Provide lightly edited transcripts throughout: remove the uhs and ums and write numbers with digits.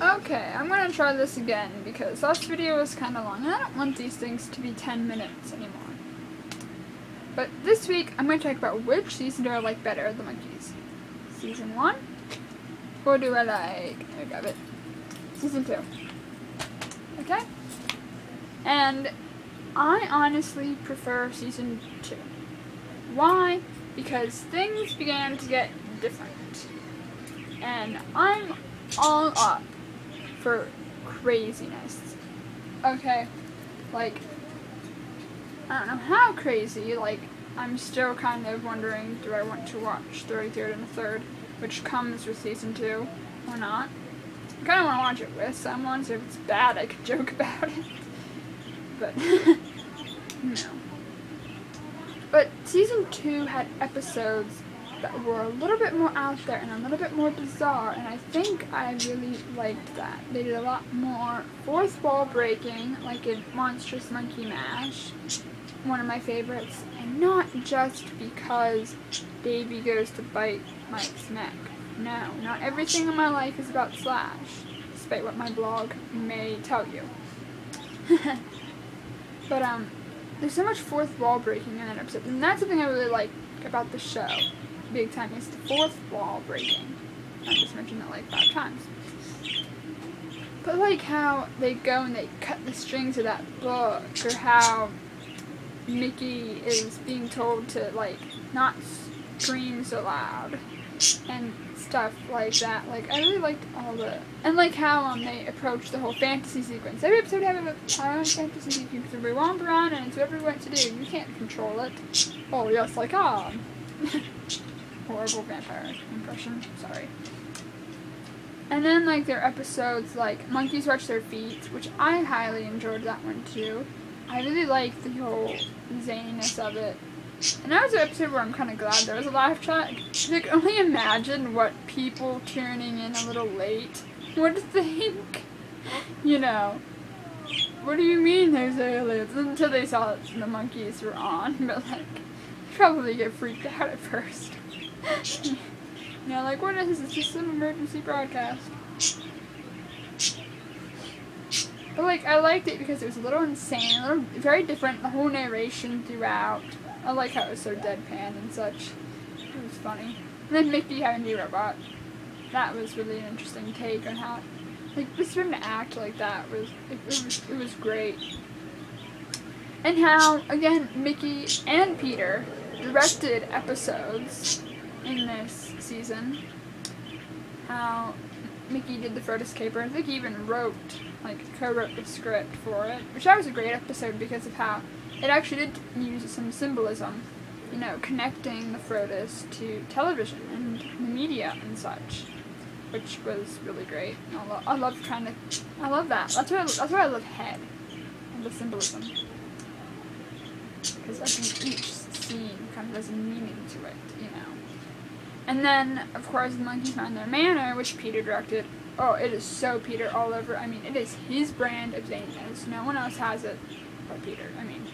Okay, I'm gonna try this again because last video was kind of long and I don't want these things to be 10 minutes anymore. But this week, I'm gonna talk about which season do I like better of the Monkees. Season 1? Or do I like, let me grab it, Season 2. Okay? And I honestly prefer Season 2. Why? Because things began to get different. And I'm all up for craziness. Okay? Like, I don't know how crazy, like, I'm still kind of wondering, do I want to watch 33rd and the 3rd, which comes with Season 2, or not? I kind of want to watch it with someone, so if it's bad, I could joke about it. But, no. But Season 2 had episodes that were a little bit more out there and a little bit more bizarre, and I think I really liked that. They did a lot more fourth wall breaking, like in Monstrous Monkey Mash, one of my favorites, and not just because Davy goes to bite Mike's neck. No, not everything in my life is about Slash, despite what my blog may tell you. But, there's so much fourth wall breaking in that episode, and that's something I really like about the show. Big time is the fourth wall breaking. I just mentioned that like 5 times. But like how they go and they cut the strings of that book, or how Mickey is being told to like not scream so loud, and stuff like that. Like, I really liked all the, and like how they approach the whole fantasy sequence. Every episode have a fantasy sequence where we romp around and it's whatever we want to do. You can't control it. Oh yes, like horrible vampire impression. Sorry. And then like their episodes like Monkeys Watch Their Feet, which I highly enjoyed that one too. I really liked the whole zaniness of it. And that was an episode where I'm kind of glad there was a live chat. I can only imagine what people tuning in a little late would think. You know, what do you mean there's aliens? Until they saw that the monkeys were on, but like, probably get freaked out at first. You know, like, what is this? Is this some emergency broadcast? But like, I liked it because it was a little insane, a little very different, the whole narration throughout. I like how it was so deadpan and such. It was funny. And then Mickey having the robot. That was really an interesting take on how, like, just for him to act like that was, it was great. And how, again, Mickey and Peter directed episodes in this season. How Mickey did the Frodo's Caper. I think he even wrote, like, co-wrote the script for it. Which that was a great episode because of how it actually did use some symbolism, you know, connecting the Frodos to television and the media and such, which was really great. I love that. That's why I love Head and the symbolism, because I think each scene kind of has a meaning to it, you know. And then, of course, the Monkeys Find Their Manor, which Peter directed. Oh, it is so Peter all over. I mean, it is his brand of zaniness. No one else has it but Peter. I mean,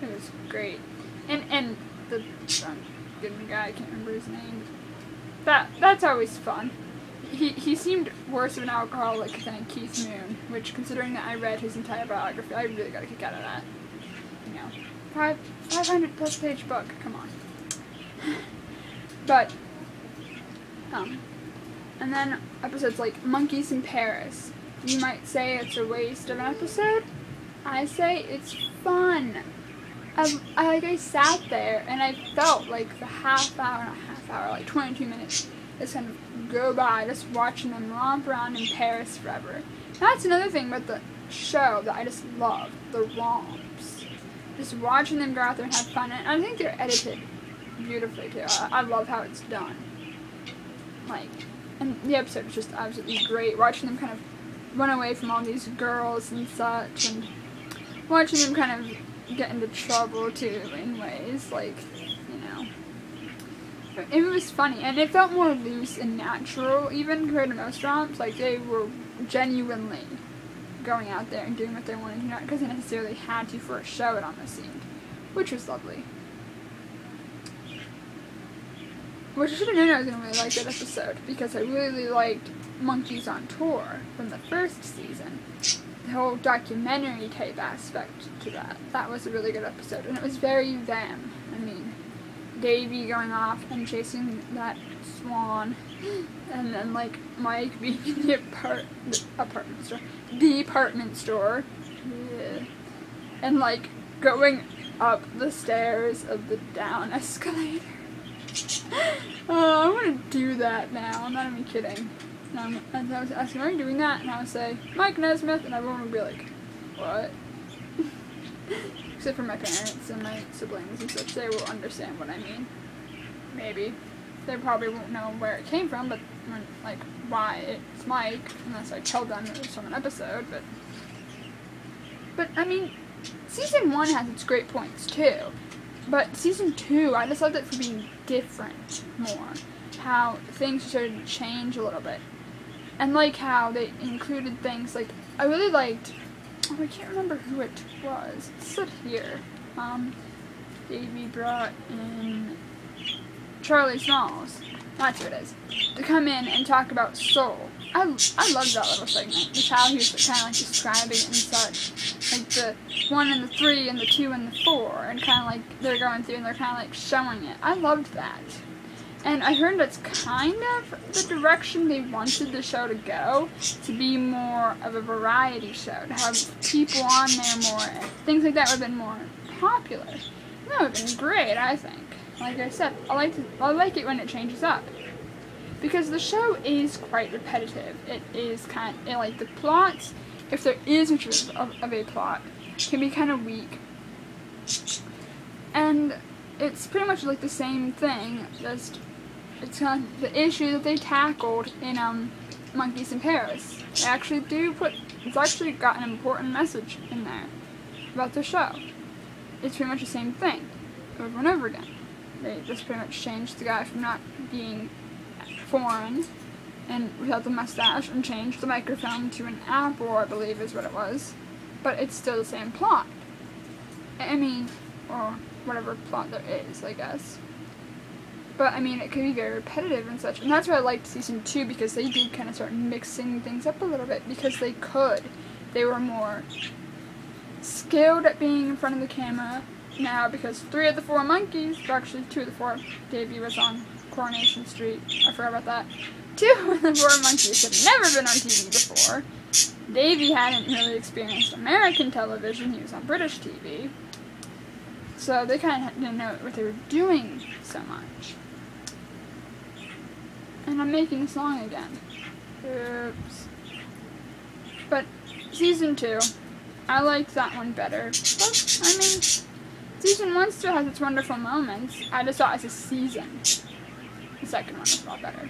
it was great. And the good guy, I can't remember his name. That's always fun. He seemed worse of an alcoholic than Keith Moon, which, considering that I read his entire biography, I really got a kick out of that. You know, 500 plus page book, come on. But, and then episodes like Monkeys in Paris. You might say it's a waste of an episode. I say it's fun. I sat there and I felt like the like 22 minutes just kind of go by, just watching them romp around in Paris forever. That's another thing about the show that I just love, the romps. Just watching them go out there and have fun, and I think they're edited beautifully too. I love how it's done. Like, and the episode was just absolutely great, watching them kind of run away from all these girls and such, and watching them kind of get into trouble too in ways, like, you know. It was funny, and it felt more loose and natural, even compared to most romps. Like, they were genuinely going out there and doing what they wanted to, not because they necessarily had to for a show, it almost seemed, which was lovely. Which I should have known I was going to really like that episode, because I really liked Monkeys on Tour from the first season. The whole documentary type aspect to that. That was a really good episode, and it was very them. I mean, Davy going off and chasing that swan, and then like Mike being in the department store, yeah. And like going up the stairs of the down escalator. I want to do that now. I'm not even kidding. And I was asking, are you doing that? And I would say, Mike Nesmith, and everyone would be like, what? Except for my parents and my siblings and such, they will understand what I mean. Maybe. They probably won't know where it came from, but, like, why it's Mike, unless I tell them it was from an episode, But, I mean, Season 1 has its great points, too. But Season 2, I just loved it for being different more. How things started to change a little bit. And like how they included things like, I really liked, I can't remember who it was. It said here. Davey brought in Charlie Smalls. That's who it is. To come in and talk about soul. I loved that little segment. Just how he was kind of like describing it and such. Like the 1 and the 3 and the 2 and the 4. And kind of like they're going through and they're kind of like showing it. I loved that. And I heard that's kind of the direction they wanted the show to go, to be more of a variety show, to have people on there more, and things like that would have been more popular. And that would have been great, I think. Like I said, I like it when it changes up. Because the show is quite repetitive. It is like the plots, if there is much of a plot, can be kind of weak. And it's pretty much like the same thing, just it's kind of the issue that they tackled in Monkeys in Paris. They actually it's actually got an important message in there about the show. It's pretty much the same thing over and over again. They just pretty much changed the guy from not being foreign and without the mustache and changed the microphone to an apple, I believe is what it was. But it's still the same plot. I mean, or whatever plot there is, I guess. But, I mean, it can be very repetitive and such. And that's why I liked Season 2, because they did kind of start mixing things up a little bit, because they could. They were more skilled at being in front of the camera now, because 3 of the 4 monkeys, actually 2 of the 4, Davey was on Coronation Street. I forgot about that. 2 of the 4 monkeys had never been on TV before. Davey hadn't really experienced American television. He was on British TV. So they kind of didn't know what they were doing so much. And I'm making a song again. Oops. But Season 2, I liked that one better. But, I mean, Season 1 still has its wonderful moments. I just saw it as a season. The second one was a lot better.